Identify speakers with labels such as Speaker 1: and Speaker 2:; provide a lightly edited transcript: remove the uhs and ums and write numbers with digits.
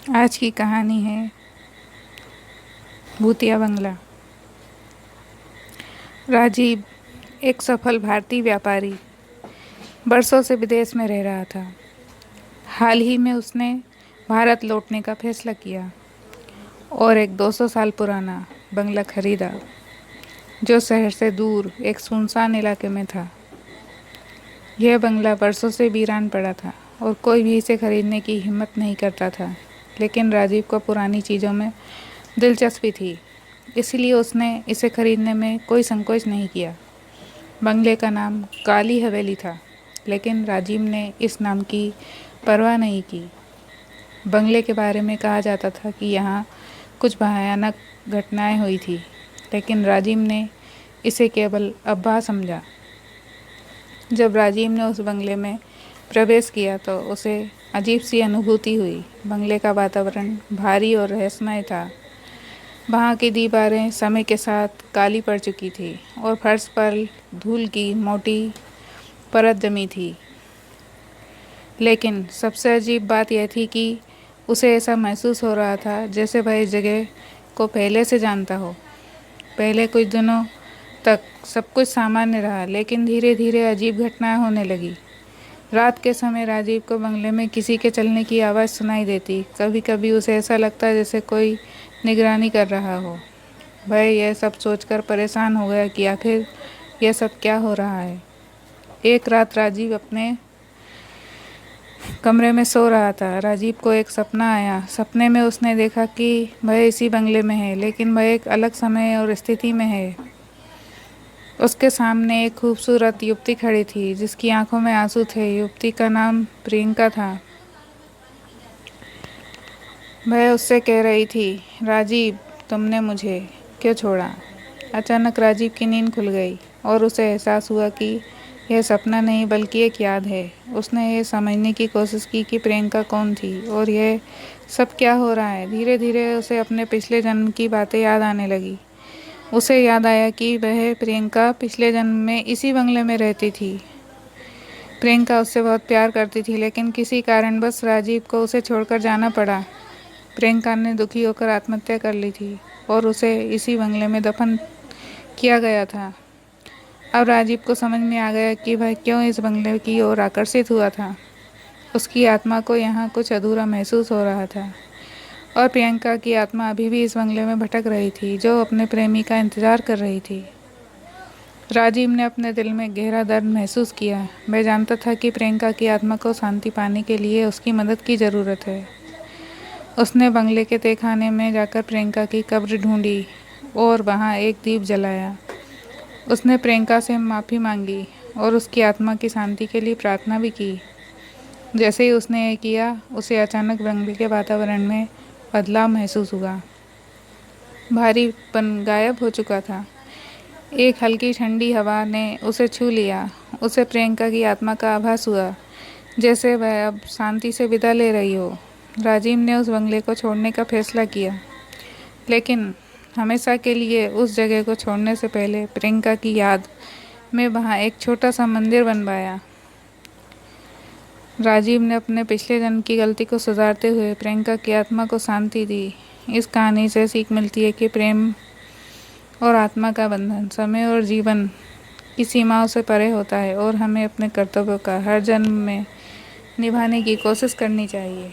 Speaker 1: आज की कहानी है भूतिया बंगला। राजीव एक सफल भारतीय व्यापारी बरसों से विदेश में रह रहा था। हाल ही में उसने भारत लौटने का फैसला किया और एक 200 साल पुराना बंगला खरीदा जो शहर से दूर एक सुनसान इलाके में था। यह बंगला बरसों से वीरान पड़ा था और कोई भी इसे खरीदने की हिम्मत नहीं करता था, लेकिन राजीव को पुरानी चीज़ों में दिलचस्पी थी, इसलिए उसने इसे खरीदने में कोई संकोच नहीं किया। बंगले का नाम काली हवेली था, लेकिन राजीव ने इस नाम की परवाह नहीं की। बंगले के बारे में कहा जाता था कि यहाँ कुछ भयानक घटनाएं हुई थी, लेकिन राजीव ने इसे केवल अफवाह समझा। जब राजीव ने उस बंगले में प्रवेश किया तो उसे अजीब सी अनुभूति हुई। बंगले का वातावरण भारी और रहस्यमय था। वहाँ की दीवारें समय के साथ काली पड़ चुकी थी और फर्श पर धूल की मोटी परत जमी थी। लेकिन सबसे अजीब बात यह थी कि उसे ऐसा महसूस हो रहा था जैसे वह इस जगह को पहले से जानता हो। पहले कुछ दिनों तक सब कुछ सामान्य रहा, लेकिन धीरे धीरे अजीब घटनाएं होने लगी। रात के समय राजीव को बंगले में किसी के चलने की आवाज़ सुनाई देती। कभी कभी उसे ऐसा लगता जैसे कोई निगरानी कर रहा हो। वह यह सब सोचकर परेशान हो गया कि आखिर यह सब क्या हो रहा है। एक रात राजीव अपने कमरे में सो रहा था। राजीव को एक सपना आया। सपने में उसने देखा कि वह इसी बंगले में है, लेकिन वह एक अलग समय और स्थिति में है। उसके सामने एक खूबसूरत युवती खड़ी थी जिसकी आंखों में आंसू थे। युवती का नाम प्रियंका था। वह उससे कह रही थी, राजीव, तुमने मुझे क्यों छोड़ा। अचानक राजीव की नींद खुल गई और उसे एहसास हुआ कि यह सपना नहीं बल्कि एक याद है। उसने यह समझने की कोशिश की कि प्रियंका कौन थी और यह सब क्या हो रहा है। धीरे धीरे उसे अपने पिछले जन्म की बातें याद आने लगी। उसे याद आया कि वह प्रियंका पिछले जन्म में इसी बंगले में रहती थी। प्रियंका उससे बहुत प्यार करती थी, लेकिन किसी कारणवश राजीव को उसे छोड़कर जाना पड़ा। प्रियंका ने दुखी होकर आत्महत्या कर ली थी और उसे इसी बंगले में दफन किया गया था। अब राजीव को समझ में आ गया कि वह क्यों इस बंगले की ओर आकर्षित हुआ था। उसकी आत्मा को यहाँ कुछ अधूरा महसूस हो रहा था और प्रियंका की आत्मा अभी भी इस बंगले में भटक रही थी, जो अपने प्रेमी का इंतजार कर रही थी। राजीव ने अपने दिल में गहरा दर्द महसूस किया। वह जानता था कि प्रियंका की आत्मा को शांति पाने के लिए उसकी मदद की ज़रूरत है। उसने बंगले के तहखाने में जाकर प्रियंका की कब्र ढूंढी और वहां एक दीप जलाया। उसने प्रियंका से माफ़ी मांगी और उसकी आत्मा की शांति के लिए प्रार्थना भी की। जैसे ही उसने ये किया, उसे अचानक बंगले के वातावरण में बदलाव महसूस हुआ। भारीपन गायब हो चुका था। एक हल्की ठंडी हवा ने उसे छू लिया। उसे प्रियंका की आत्मा का आभास हुआ, जैसे वह अब शांति से विदा ले रही हो। राजीव ने उस बंगले को छोड़ने का फैसला किया, लेकिन हमेशा के लिए उस जगह को छोड़ने से पहले प्रियंका की याद में वहाँ एक छोटा सा मंदिर बनवाया। राजीव ने अपने पिछले जन्म की गलती को सुधारते हुए प्रियंका की आत्मा को शांति दी। इस कहानी से सीख मिलती है कि प्रेम और आत्मा का बंधन समय और जीवन की सीमाओं से परे होता है और हमें अपने कर्तव्यों का हर जन्म में निभाने की कोशिश करनी चाहिए।